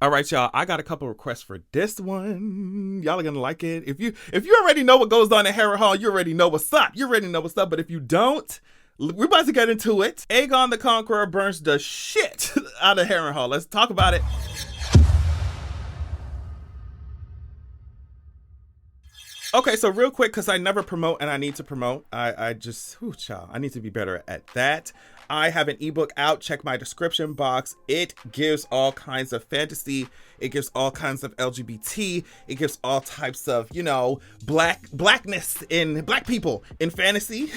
All right, y'all. I got a couple requests for this one. Y'all are gonna like it. If you already know what goes on in Harrenhal, you already know what's up. You already know what's up. But if you don't, we're about to get into it. Aegon the Conqueror burns the shit out of Harrenhal. Let's talk about it. Okay, so real quick, because I never promote and I need to promote. I just, child, I need to be better at that. I have an ebook out. Check my description box. It gives all kinds of fantasy. It gives all kinds of LGBT. It gives all types of, blackness in black people in fantasy.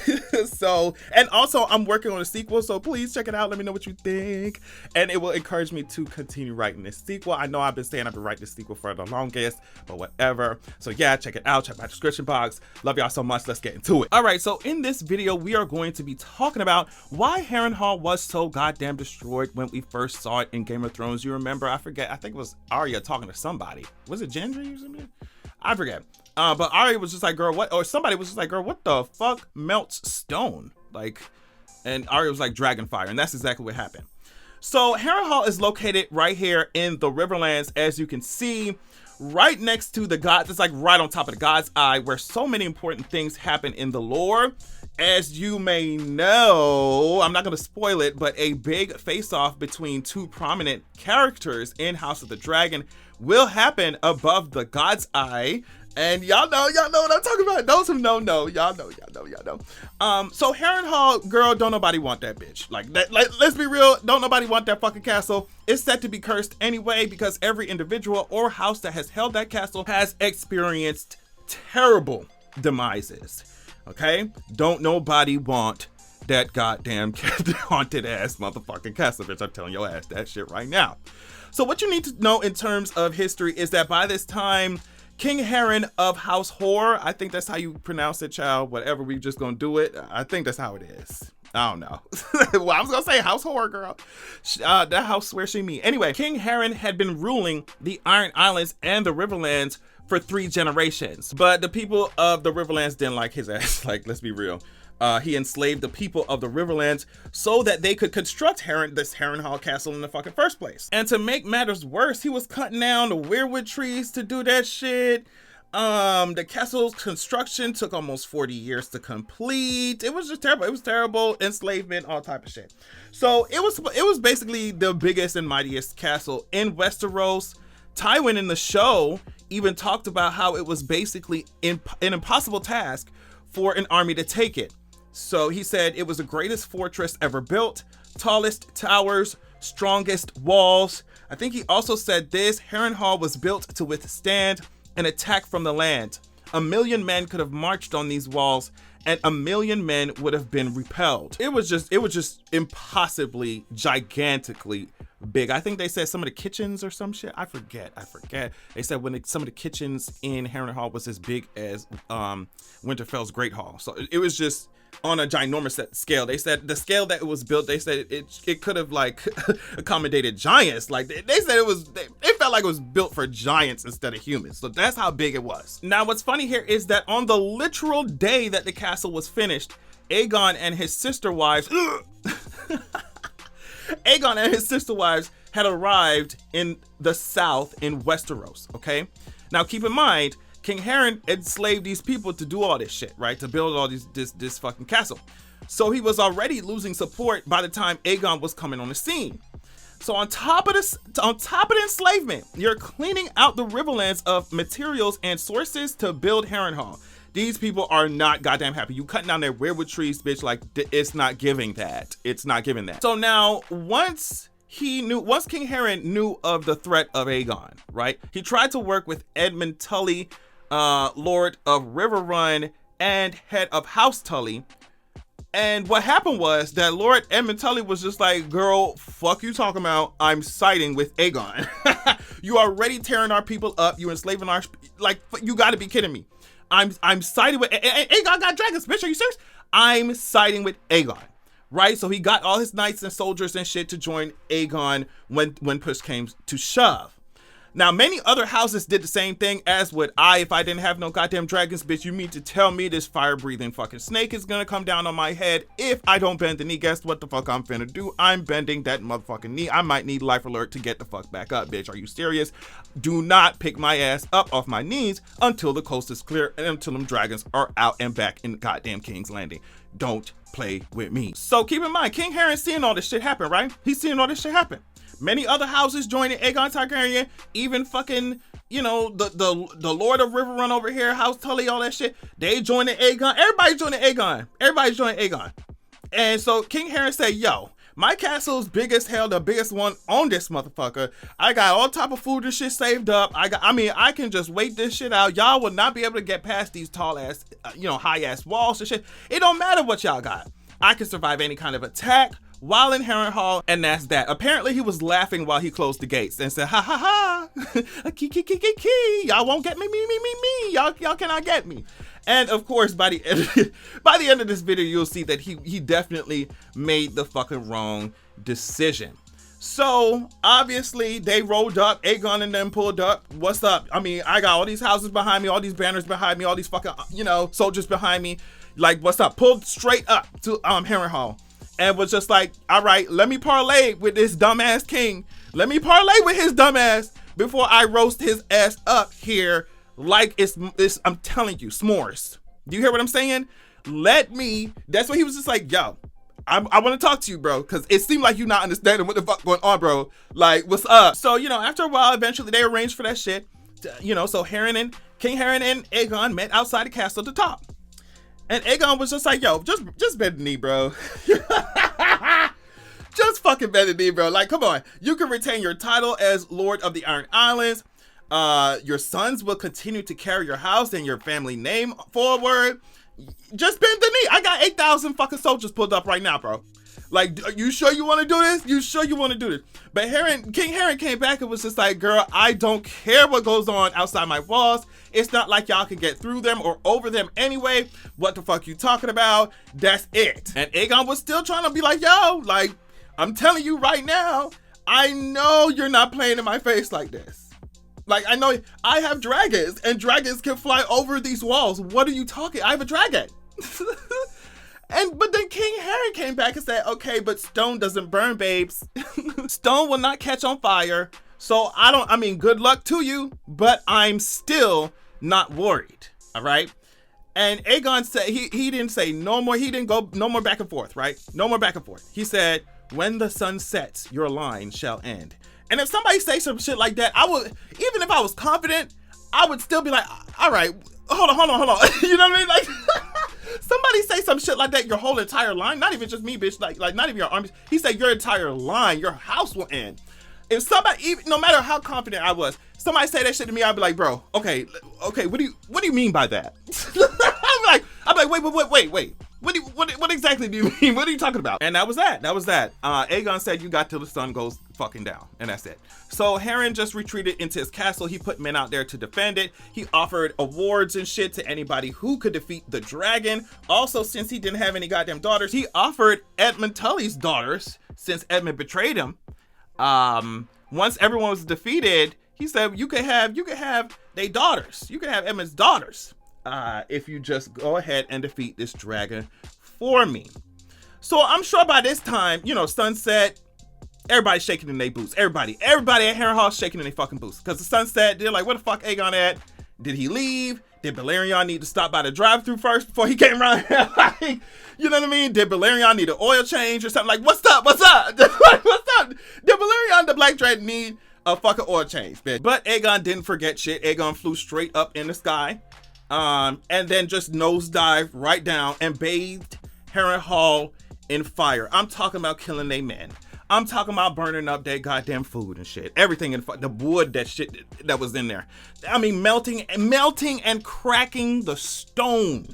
So, and also I'm working on a sequel. So please check it out. Let me know what you think. And it will encourage me to continue writing this sequel. I know I've been saying I've been writing this sequel for the longest, but whatever. So yeah, check it out. Check my description box. Love y'all so much. Let's get into it. All right. So in this video, we are going to be talking about why Harrenhal was so goddamn destroyed when we first saw it in Game of Thrones. You remember, I forget, I think it was Arya talking to somebody. Was it Gendry or something? I forget. But Arya was just like, girl, what? Or somebody was just like, girl, what the fuck melts stone? Like, and Arya was like, dragonfire. And that's exactly what happened. So Harrenhal is located right here in the Riverlands, as you can see, right next to the gods. It's like right on top of the God's Eye, where so many important things happen in the lore. As you may know, I'm not going to spoil it, but a big face-off between two prominent characters in House of the Dragon will happen above the God's Eye. And y'all know what I'm talking about. Those who know, y'all know. So Harrenhal, girl, don't nobody want that bitch. Like, let's be real, don't nobody want that fucking castle. It's set to be cursed anyway, because every individual or house that has held that castle has experienced terrible demises. Okay? Don't nobody want that goddamn haunted ass motherfucking castle, bitch. I'm telling your ass that shit right now. So what you need to know in terms of history is that by this time, King Harren of House Horror, I think that's how you pronounce it, child. Whatever, we just gonna do it. I think that's how it is. I don't know. Well, I was gonna say House Horror, girl. That house where she me. Anyway, King Harren had been ruling the Iron Islands and the Riverlands for 3 generations. But the people of the Riverlands didn't like his ass. Like, let's be real. He enslaved the people of the Riverlands so that they could construct this Harrenhal castle in the fucking first place. And to make matters worse, he was cutting down the weirwood trees to do that shit. The castle's construction took almost 40 years to complete. It was just terrible. It was terrible. Enslavement, all type of shit. So it was basically the biggest and mightiest castle in Westeros. Tywin in the show even talked about how it was basically an impossible task for an army to take it. So he said it was the greatest fortress ever built, tallest towers, strongest walls. I think he also said this: Harrenhal was built to withstand an attack from the land. 1 million men could have marched on these walls, and 1 million men would have been repelled. It was just impossibly, gigantically big. I think they said some of the kitchens or some shit. I forget. They said some of the kitchens in Harrenhal was as big as Winterfell's Great Hall. So it was just on a ginormous scale. They said the scale that it was built, they said it could have like accommodated giants. Like they said it felt like it was built for giants instead of humans. So that's how big it was. Now what's funny here is that on the literal day that the castle was finished, Aegon and his sister wives had arrived in the south in Westeros, okay? Now keep in mind, King Harren enslaved these people to do all this shit, right? To build all this fucking castle. So he was already losing support by the time Aegon was coming on the scene. So on top of the enslavement, you're cleaning out the Riverlands of materials and sources to build Harrenhal. These people are not goddamn happy. You cutting down their weirwood trees, bitch. Like, it's not giving that. It's not giving that. So now, once King Harren knew of the threat of Aegon, right? He tried to work with Edmund Tully, Lord of Riverrun and head of House Tully. And what happened was that Lord Edmund Tully was just like, girl, fuck you talking about? I'm siding with Aegon. You already tearing our people up. You enslaving our, like, you gotta be kidding me. I'm siding with, Aegon got dragons, bitch, are you serious? I'm siding with Aegon, right? So he got all his knights and soldiers and shit to join Aegon when push came to shove. Now, many other houses did the same thing, as would I if I didn't have no goddamn dragons, bitch. You mean to tell me this fire-breathing fucking snake is gonna come down on my head if I don't bend the knee? Guess what the fuck I'm finna do? I'm bending that motherfucking knee. I might need life alert to get the fuck back up, bitch. Are you serious? Do not pick my ass up off my knees until the coast is clear and until them dragons are out and back in goddamn King's Landing. Don't play with me. So keep in mind, King Harren's seeing all this shit happen, right? He's seeing all this shit happen. Many other houses joining Aegon Targaryen, even fucking, you know, the Lord of Riverrun over here, House Tully, all that shit. They joining Aegon. Everybody's joining Aegon. Everybody's joining Aegon. And so King Harren said, yo, my castle's big as hell, the biggest one on this motherfucker. I got all type of food and shit saved up. I can just wait this shit out. Y'all will not be able to get past these tall ass, high ass walls and shit. It don't matter what y'all got. I can survive any kind of attack while in Harrenhal, and that's that. Apparently he was laughing while he closed the gates and said, ha ha ha, key, y'all won't get me, y'all cannot get me. And of course, by the end of this video, you'll see that he definitely made the fucking wrong decision. So obviously they rolled up, Aegon and them pulled up. What's up? I mean, I got all these houses behind me, all these banners behind me, all these fucking, soldiers behind me. Like, what's up? Pulled straight up to Harrenhal. And was just like, all right, let me parlay with this dumbass king. Let me parlay with his dumbass before I roast his ass up here like it's I'm telling you, s'mores. Do you hear what I'm saying? That's what he was just like, yo, I want to talk to you, bro, because it seemed like you not understanding what the fuck going on, bro. Like, what's up? So, after a while, eventually they arranged for that shit. So King Harren and Aegon met outside the castle to talk. And Aegon was just like, yo, just bend the knee, bro. Just fucking bend the knee, bro. Like, come on. You can retain your title as Lord of the Iron Islands. Your sons will continue to carry your house and your family name forward. Just bend the knee. I got 8,000 fucking soldiers pulled up right now, bro. Like, you sure you want to do this? You sure you want to do this? But King Harren came back and was just like, girl, I don't care what goes on outside my walls. It's not like y'all can get through them or over them anyway. What the fuck you talking about? That's it. And Aegon was still trying to be like, yo, like, I'm telling you right now, I know you're not playing in my face like this. Like, I know I have dragons and dragons can fly over these walls. What are you talking? I have a dragon. But then King Harren came back and said, okay, but stone doesn't burn, babes. Stone will not catch on fire. So good luck to you, but I'm still not worried. All right. And Aegon said, he didn't say no more. He didn't go no more back and forth, right? No more back and forth. He said, when the sun sets, your line shall end. And if somebody say some shit like that, I would, even if I was confident, I would still be like, all right, hold on. You know what I mean? Like, somebody say some shit like that, your whole entire line, not even just me, bitch, like not even your armies. He said your entire line, your house will end. If somebody, even, no matter how confident I was, somebody say that shit to me, I'd be like, bro, okay, what do you mean by that? I'm like, wait. What exactly do you mean? What are you talking about? And that was that. Aegon said, you got till the sun goes fucking down. And that's it. So Harren just retreated into his castle. He put men out there to defend it. He offered awards and shit to anybody who could defeat the dragon. Also, since he didn't have any goddamn daughters, he offered Edmund Tully's daughters, since Edmund betrayed him. Once everyone was defeated, he said, you could have their daughters. You could have Edmund's daughters. If you just go ahead and defeat this dragon for me. So I'm sure by this time, sunset, everybody's shaking in their boots. Everybody at Harrenhal shaking in their fucking boots. Because the sunset, they're like, where the fuck Aegon at? Did he leave? Did Balerion need to stop by the drive-thru first before he came around here? Like, you know what I mean? Did Balerion need an oil change or something? Like, what's up? Did Balerion, the Black Dragon, need a fucking oil change, bitch? But Aegon didn't forget shit. Aegon flew straight up in the sky. And then just nosedived right down and bathed Harrenhal in fire. I'm talking about killing they men. I'm talking about burning up their goddamn food and shit. Everything in the wood, that was in there. I mean, melting and cracking the stone.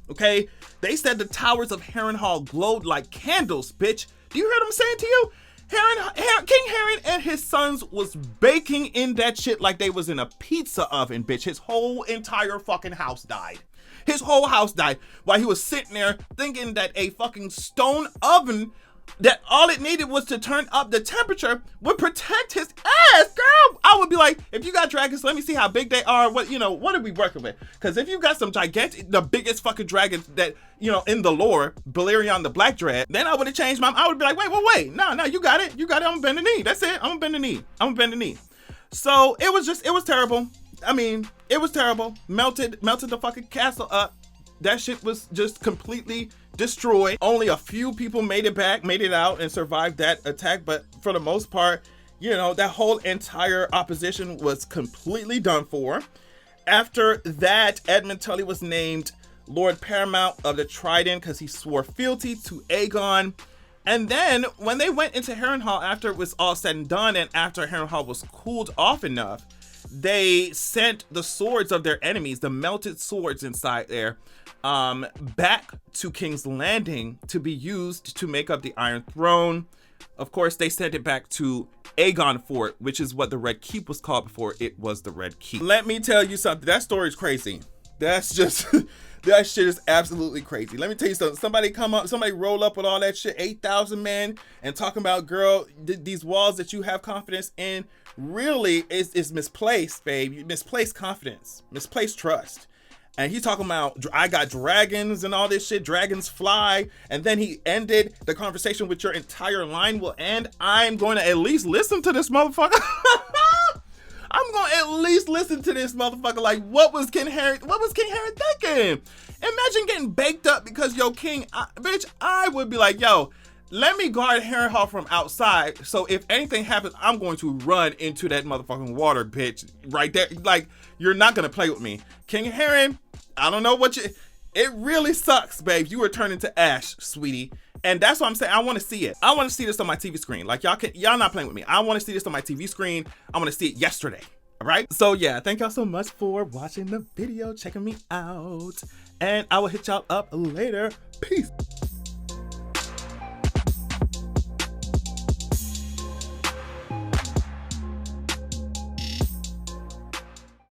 Okay? They said the towers of Harrenhal glowed like candles, bitch. Do you hear what I'm saying to you? King Harren and his sons was baking in that shit like they was in a pizza oven, bitch. His whole entire fucking house died. His whole house died while he was sitting there thinking that a fucking stone oven that all it needed was to turn up the temperature would protect his ass, girl. I would be like, if you got dragons, let me see how big they are. What, you know, what are we working with? Because if you got some gigantic, the biggest fucking dragons that, you know, in the lore, Balerion the Black Dread, then I would have changed I would be like, wait. No, you got it. I'm gonna bend the knee. That's it. I'm gonna bend the knee. So it was terrible. I mean, it was terrible. Melted the fucking castle up. That shit was just completely destroyed. Only a few people made it out and survived that attack. But for the most part, you know, that whole entire opposition was completely done for. After that, Edmund Tully was named Lord Paramount of the Trident because he swore fealty to Aegon. And then when they went into Harrenhal, after it was all said and done, and after Harrenhal was cooled off enough, they sent the swords of their enemies, the melted swords inside there, back to King's Landing to be used to make up the Iron Throne. Of course, they sent it back to Aegon Fort, which is what the Red Keep was called before it was the Red Keep. Let me tell you something. That story is crazy. That's just... that shit is absolutely crazy. Let me tell you something. Somebody roll up with all that shit, 8,000 men, and talking about, girl, these walls that you have confidence in really is misplaced, babe. Misplaced confidence, misplaced trust. And he's talking about, I got dragons and all this shit, dragons fly. And then he ended the conversation with, your entire line will end. I'm going to at least listen to this motherfucker. I'm going to at least listen to this motherfucker. Like, what was King Harry thinking? Imagine getting baked up because your king, bitch, I would be like, yo, let me guard Harrenhal from outside. So if anything happens, I'm going to run into that motherfucking water, bitch, right there. Like, you're not going to play with me. King Harren, I don't know what it really sucks, babe. You were turning to ash, sweetie. And that's what I'm saying. I want to see it. I want to see this on my TV screen. Like, y'all not playing with me. I want to see this on my TV screen. I want to see it yesterday. All right. So yeah, thank y'all so much for watching the video, checking me out. And I will hit y'all up later. Peace.